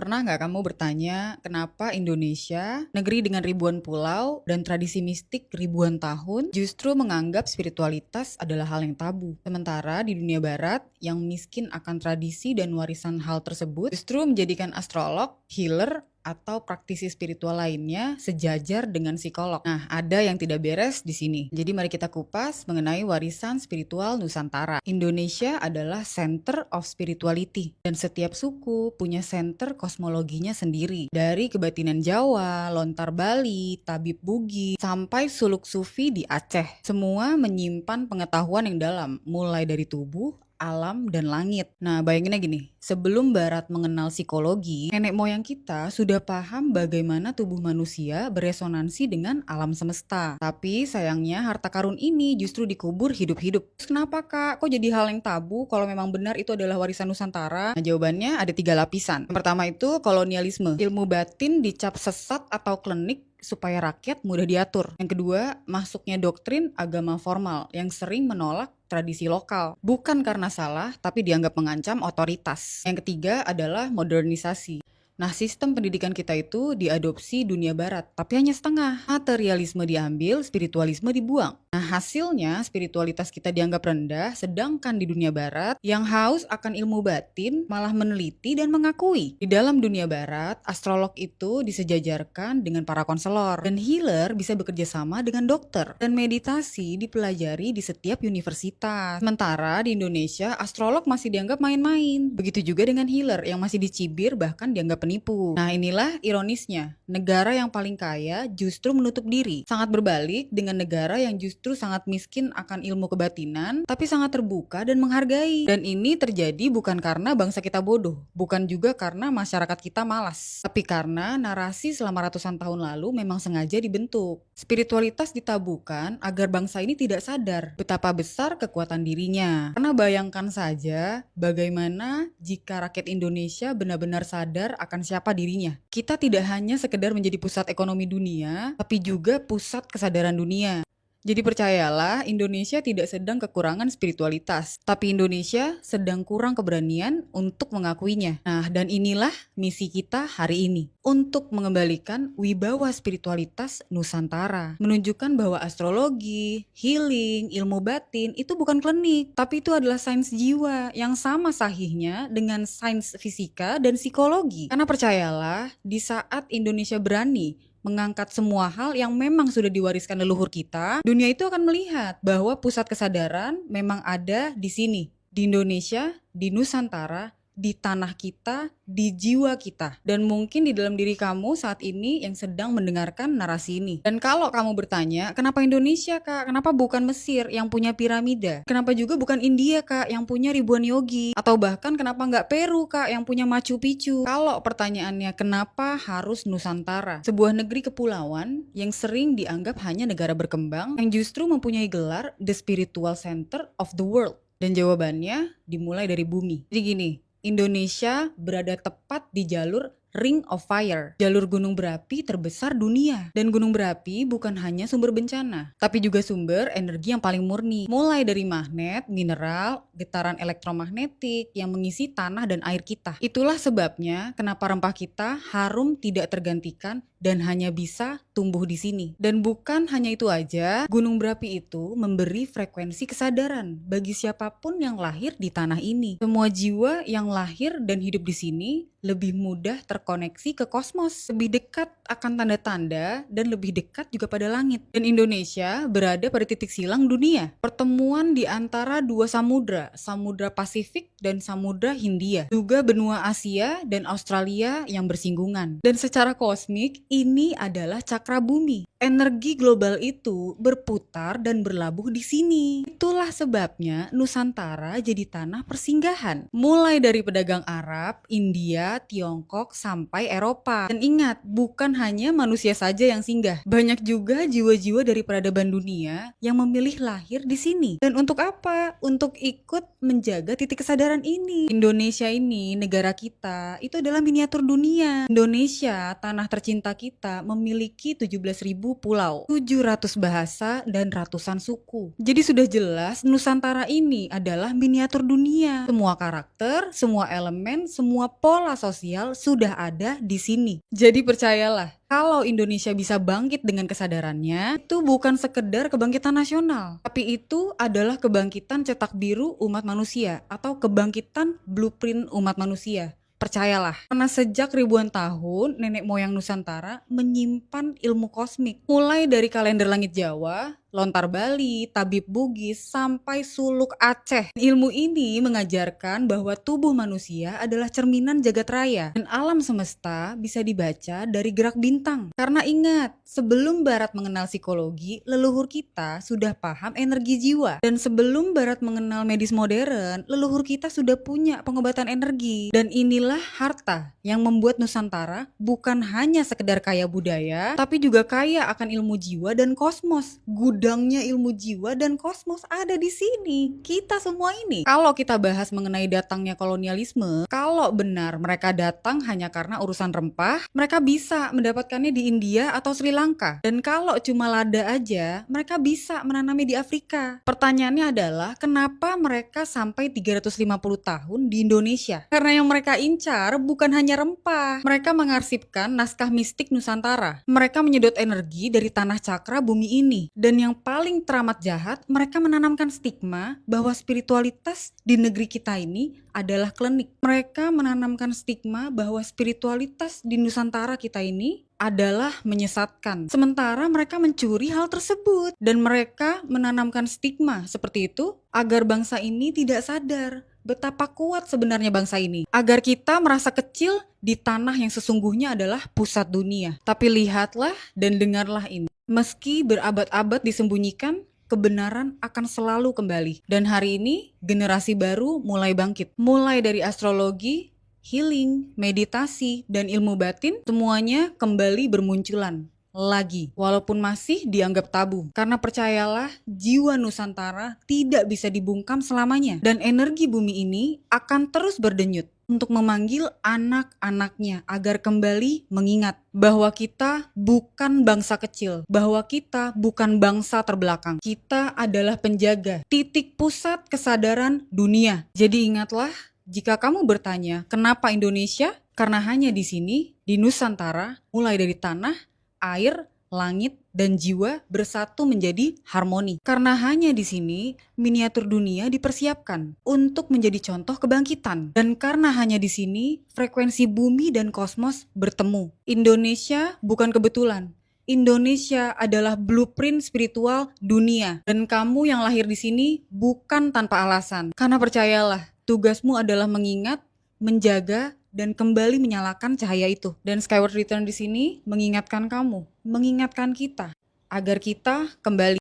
Pernah nggak kamu bertanya kenapa Indonesia, negeri dengan ribuan pulau dan tradisi mistik ribuan tahun, justru menganggap spiritualitas adalah hal yang tabu? Sementara di dunia barat, yang miskin akan tradisi dan warisan hal tersebut, justru menjadikan astrolog, healer, atau praktisi spiritual lainnya sejajar dengan psikolog. Nah, ada yang tidak beres di sini. Jadi mari kita kupas mengenai warisan spiritual Nusantara. Indonesia adalah center of spirituality dan setiap suku punya center kosmologinya sendiri. Dari kebatinan Jawa, lontar Bali, tabib Bugi, sampai suluk sufi di Aceh. Semua menyimpan pengetahuan yang dalam, mulai dari tubuh, alam, dan langit. Nah, bayanginnya gini, sebelum Barat mengenal psikologi, nenek moyang kita sudah paham bagaimana tubuh manusia beresonansi dengan alam semesta. Tapi sayangnya harta karun ini justru dikubur hidup-hidup. Terus kenapa kak? Kok jadi hal yang tabu kalau memang benar itu adalah warisan Nusantara? Nah, jawabannya ada 3 lapisan. Yang pertama itu kolonialisme. Ilmu batin dicap sesat atau klinik supaya rakyat mudah diatur. Yang kedua, masuknya doktrin agama formal yang sering menolak tradisi lokal. Bukan karena salah, tapi dianggap mengancam otoritas. Yang ketiga adalah modernisasi. Nah, sistem pendidikan kita itu diadopsi dunia barat, tapi hanya setengah. Materialisme diambil, spiritualisme dibuang. Nah, hasilnya spiritualitas kita dianggap rendah, sedangkan di dunia barat, yang haus akan ilmu batin malah meneliti dan mengakui. Di dalam dunia barat, astrolog itu disejajarkan dengan para konselor, dan healer bisa bekerja sama dengan dokter, dan meditasi dipelajari di setiap universitas. Sementara di Indonesia, astrolog masih dianggap main-main. Begitu juga dengan healer yang masih dicibir bahkan dianggap penipu. Nah, inilah ironisnya. Negara yang paling kaya justru menutup diri. Sangat berbalik dengan negara yang justru sangat miskin akan ilmu kebatinan, tapi sangat terbuka dan menghargai. Dan ini terjadi bukan karena bangsa kita bodoh, bukan juga karena masyarakat kita malas, tapi karena narasi selama ratusan tahun lalu memang sengaja dibentuk. Spiritualitas ditabukan agar bangsa ini tidak sadar betapa besar kekuatan dirinya. Karena bayangkan saja bagaimana jika rakyat Indonesia benar-benar sadar akan siapa dirinya. Kita tidak hanya sekedar menjadi pusat ekonomi dunia, tapi juga pusat kesadaran dunia. Jadi percayalah, Indonesia tidak sedang kekurangan spiritualitas, tapi Indonesia sedang kurang keberanian untuk mengakuinya. Nah, dan inilah misi kita hari ini, untuk mengembalikan wibawa spiritualitas Nusantara, menunjukkan bahwa astrologi, healing, ilmu batin itu bukan klinik, tapi itu adalah sains jiwa yang sama sahihnya dengan sains fisika dan psikologi. Karena percayalah, di saat Indonesia berani mengangkat semua hal yang memang sudah diwariskan leluhur kita, dunia itu akan melihat bahwa pusat kesadaran memang ada di sini, di Indonesia, di Nusantara, di tanah kita, di jiwa kita. Dan mungkin di dalam diri kamu saat ini yang sedang mendengarkan narasi ini. Dan kalau kamu bertanya, kenapa Indonesia kak? Kenapa bukan Mesir yang punya piramida? Kenapa juga bukan India kak yang punya ribuan yogi? Atau bahkan kenapa nggak Peru kak yang punya Machu Picchu? Kalau pertanyaannya kenapa harus Nusantara? Sebuah negeri kepulauan yang sering dianggap hanya negara berkembang yang justru mempunyai gelar The Spiritual Center of the World. Dan jawabannya dimulai dari bumi. Jadi gini, Indonesia berada tepat di jalur Ring of Fire, jalur gunung berapi terbesar dunia. Dan gunung berapi bukan hanya sumber bencana, tapi juga sumber energi yang paling murni. Mulai dari magnet, mineral, getaran elektromagnetik yang mengisi tanah dan air kita. Itulah sebabnya kenapa rempah kita harum tidak tergantikan dan hanya bisa tumbuh di sini. Dan bukan hanya itu aja, gunung berapi itu memberi frekuensi kesadaran bagi siapapun yang lahir di tanah ini. Semua jiwa yang lahir dan hidup di sini lebih mudah terkoneksi ke kosmos, lebih dekat akan tanda-tanda, dan lebih dekat juga pada langit. Dan Indonesia berada pada titik silang dunia, pertemuan di antara dua samudra, Samudra Pasifik dan Samudra Hindia, juga benua Asia dan Australia yang bersinggungan. Dan secara kosmik, ini adalah cakra bumi. Energi global itu berputar dan berlabuh di sini. Itulah sebabnya Nusantara jadi tanah persinggahan. Mulai dari pedagang Arab, India, Tiongkok, sampai Eropa. Dan ingat, bukan hanya manusia saja yang singgah. Banyak juga jiwa-jiwa dari peradaban dunia yang memilih lahir di sini. Dan untuk apa? Untuk ikut menjaga titik kesadaran ini. Indonesia ini, negara kita, itu adalah miniatur dunia. Indonesia, tanah tercinta kita, memiliki 17.000 pulau, 700 bahasa, dan ratusan suku. Jadi sudah jelas Nusantara ini adalah miniatur dunia. Semua karakter, semua elemen, semua pola sosial sudah ada di sini. Jadi percayalah, kalau Indonesia bisa bangkit dengan kesadarannya, itu bukan sekedar kebangkitan nasional, tapi itu adalah kebangkitan cetak biru umat manusia atau kebangkitan blueprint umat manusia. Percayalah, karena sejak ribuan tahun nenek moyang Nusantara menyimpan ilmu kosmik. Mulai dari kalender langit Jawa, lontar Bali, tabib Bugis, sampai suluk Aceh. Ilmu ini mengajarkan bahwa tubuh manusia adalah cerminan jagat raya dan alam semesta bisa dibaca dari gerak bintang. Karena ingat, sebelum Barat mengenal psikologi, leluhur kita sudah paham energi jiwa. Dan sebelum Barat mengenal medis modern, leluhur kita sudah punya pengobatan energi. Dan inilah harta yang membuat Nusantara bukan hanya sekedar kaya budaya, tapi juga kaya akan ilmu jiwa dan kosmos. Gudangnya ilmu jiwa dan kosmos ada di sini. Kita semua ini. Kalau kita bahas mengenai datangnya kolonialisme, kalau benar mereka datang hanya karena urusan rempah, mereka bisa mendapatkannya di India atau Sri Lanka. Dan kalau cuma lada aja, mereka bisa menanamnya di Afrika. Pertanyaannya adalah, kenapa mereka sampai 350 tahun di Indonesia? Karena yang mereka incar bukan hanya rempah. Mereka mengarsipkan naskah mistik Nusantara. Mereka menyedot energi dari tanah cakra bumi ini. Dan yang paling teramat jahat, mereka menanamkan stigma bahwa spiritualitas di negeri kita ini adalah klinik. Mereka menanamkan stigma bahwa spiritualitas di Nusantara kita ini adalah menyesatkan. Sementara mereka mencuri hal tersebut. Dan mereka menanamkan stigma seperti itu agar bangsa ini tidak sadar betapa kuat sebenarnya bangsa ini. Agar kita merasa kecil di tanah yang sesungguhnya adalah pusat dunia. Tapi lihatlah dan dengarlah ini. Meski berabad-abad disembunyikan, kebenaran akan selalu kembali. Dan hari ini, generasi baru mulai bangkit. Mulai dari astrologi, healing, meditasi, dan ilmu batin, semuanya kembali bermunculan lagi, walaupun masih dianggap tabu. Karena percayalah, jiwa Nusantara tidak bisa dibungkam selamanya. Dan energi bumi ini akan terus berdenyut untuk memanggil anak-anaknya agar kembali mengingat bahwa kita bukan bangsa kecil, bahwa kita bukan bangsa terbelakang. Kita adalah penjaga, titik pusat kesadaran dunia. Jadi ingatlah, jika kamu bertanya, kenapa Indonesia? Karena hanya di sini, di Nusantara, mulai dari tanah, air, langit, dan jiwa bersatu menjadi harmoni. Karena hanya di sini, miniatur dunia dipersiapkan untuk menjadi contoh kebangkitan. Dan karena hanya di sini, frekuensi bumi dan kosmos bertemu. Indonesia bukan kebetulan. Indonesia adalah blueprint spiritual dunia. Dan kamu yang lahir di sini bukan tanpa alasan. Karena percayalah, tugasmu adalah mengingat, menjaga, dan kembali menyalakan cahaya itu. Dan Skyward Return di sini mengingatkan kamu, mengingatkan kita, agar kita kembali